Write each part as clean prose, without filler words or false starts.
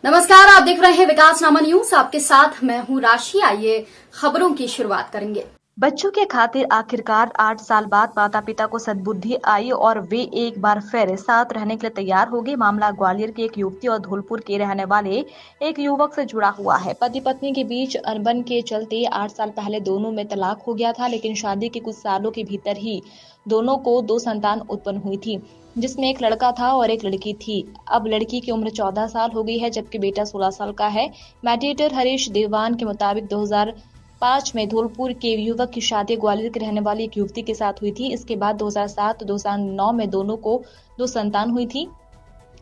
नमस्कार, आप देख रहे हैं विकासनामा न्यूज। आपके साथ मैं हूं राशि। आइए खबरों की शुरुआत करेंगे। बच्चों के खातिर आखिरकार 8 साल बाद माता पिता को सद्बुद्धि आई और वे एक बार फिर साथ रहने के लिए तैयार हो गए। मामला ग्वालियर की एक युवती और धौलपुर के रहने वाले एक युवक से जुड़ा हुआ है। पति पत्नी के बीच अनबन के चलते 8 साल पहले दोनों में तलाक हो गया था, लेकिन शादी के कुछ सालों के भीतर ही दोनों को 2 संतान उत्पन्न हुई थी, जिसमें एक लड़का था और एक लड़की थी। अब लड़की की उम्र 14 साल हो गई है, जबकि बेटा 16 साल का है। मेडिएटर हरीश देवान के मुताबिक 2005 में धौलपुर के युवक की शादी ग्वालियर के रहने वाली एक युवती के साथ हुई थी। इसके बाद 2007-2009 में दोनों को 2 संतान हुई थी,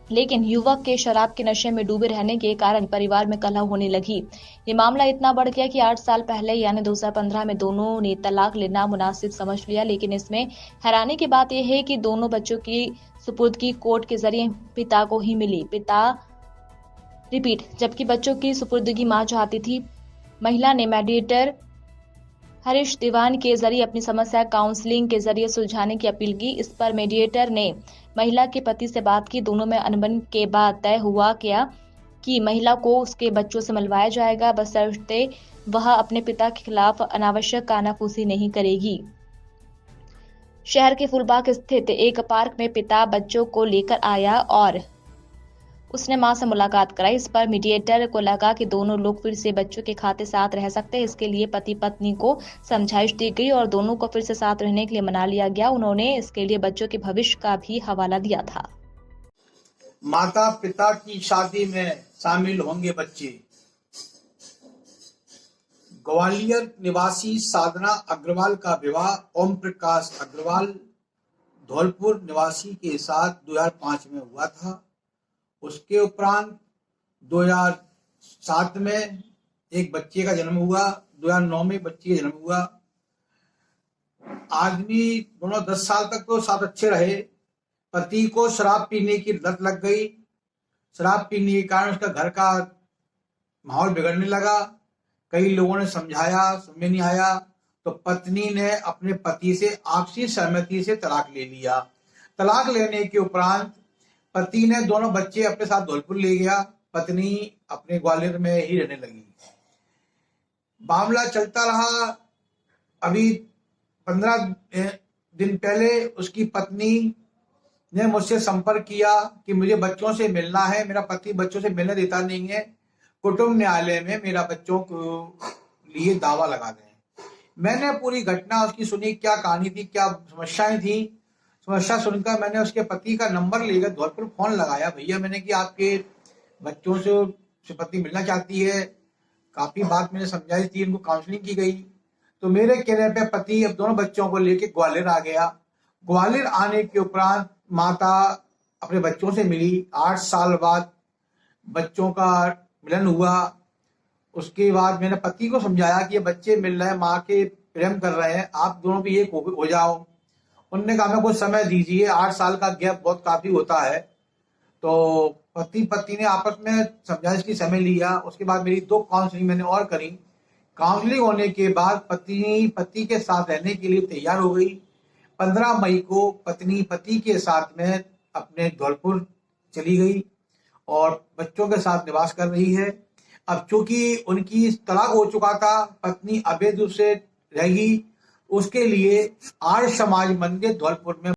लेकिन युवक के शराब के नशे में डूबे रहने के कारण परिवार में कलह होने लगी। ये मामला इतना बढ़ गया कि 8 साल पहले यानी 2015 में दोनों ने तलाक लेना मुनासिब समझ लिया। लेकिन इसमें हैरानी की बात यह है कि दोनों बच्चों की सुपुर्दगी कोर्ट के जरिए पिता को ही मिली। जबकि बच्चों की सुपुर्दगी मां चाहती थी। महिला ने मेडिएटर हरीश दीवान के जरिए अपनी समस्या काउंसलिंग के जरिए सुलझाने की अपील की। इस पर मेडिएटर ने महिला के पति से बात की। दोनों में अनबन के बाद तय हुआ क्या कि महिला को उसके बच्चों से मिलवाया जाएगा, बशर्ते वह अपने पिता के खिलाफ अनावश्यक कानाफूसी नहीं करेगी। शहर के फूलबाग स्थित एक पार्क में पिता बच्चों को लेकर आया और उसने मां से मुलाकात कराई। इस पर मीडिएटर को लगा कि दोनों लोग फिर से बच्चों के खाते साथ रह सकते हैं। इसके लिए पति पत्नी को समझाइश दी गई और दोनों को फिर से साथ रहने के लिए मना लिया गया। उन्होंने इसके लिए बच्चों के भविष्य का भी हवाला दिया था। माता पिता की शादी में शामिल होंगे बच्चे। ग्वालियर निवासी साधना अग्रवाल का विवाह ओम प्रकाश अग्रवाल धौलपुर निवासी के साथ 2005 में हुआ था। उसके उपरांत 2007 में एक बच्चे का जन्म हुआ, 2009 में बच्चे का जन्म हुआ। आदमी दोनों 10 साल तक तो साथ अच्छे रहे। पति को शराब पीने की लत लग गई। शराब पीने के कारण उसका घर का माहौल बिगड़ने लगा। कई लोगों ने समझाया, समझ में नहीं आया, तो पत्नी ने अपने पति से आपसी सहमति से तलाक ले लिया। तलाक लेने के उपरांत पति ने दोनों बच्चे अपने साथ धौलपुर ले गया। पत्नी अपने ग्वालियर में ही रहने लगी। मामला चलता रहा। अभी 15 दिन पहले उसकी पत्नी ने मुझसे संपर्क किया कि मुझे बच्चों से मिलना है, मेरा पति बच्चों से मिलने देता नहीं है, कुटुंब न्यायालय में मेरा बच्चों को लिए दावा लगा दें। मैंने पूरी घटना उसकी सुनी, क्या कहानी थी, क्या समस्याएं थी। समस्या सुनकर मैंने उसके पति का नंबर लेकर धौलपुर फोन लगाया। भैया, मैंने कि आपके बच्चों से पत्नी मिलना चाहती है। काफी बात मैंने समझाई थी, उनको काउंसलिंग की गई। तो मेरे कहने पे पति अब दोनों बच्चों को लेके ग्वालियर आ गया। ग्वालियर आने के उपरांत माता अपने बच्चों से मिली। 8 साल बाद बच्चों का मिलन हुआ। उसके बाद मैंने पति को समझाया कि ये बच्चे मिल रहे हैं, माँ के प्रेम कर रहे हैं, आप दोनों भी एक हो जाओ। उन्होंने कहा, मैं कुछ समय दीजिए, 8 साल का गैप बहुत काफी होता है। तो पति पत्नी ने आपस में समझाइश की समय लिया। उसके बाद मेरी 2 काउंसलिंग मैंने और करी। काउंसलिंग होने के बाद पत्नी पति के साथ रहने के लिए तैयार हो गई। 15 मई को पत्नी पति के साथ में अपने धौलपुर चली गई और बच्चों के साथ निवास कर रही है। अब चूंकि उनकी तलाक हो चुका था, पत्नी अवैध रूप से रहेगी, उसके लिए आर्य समाज मंदिर धौलपुर में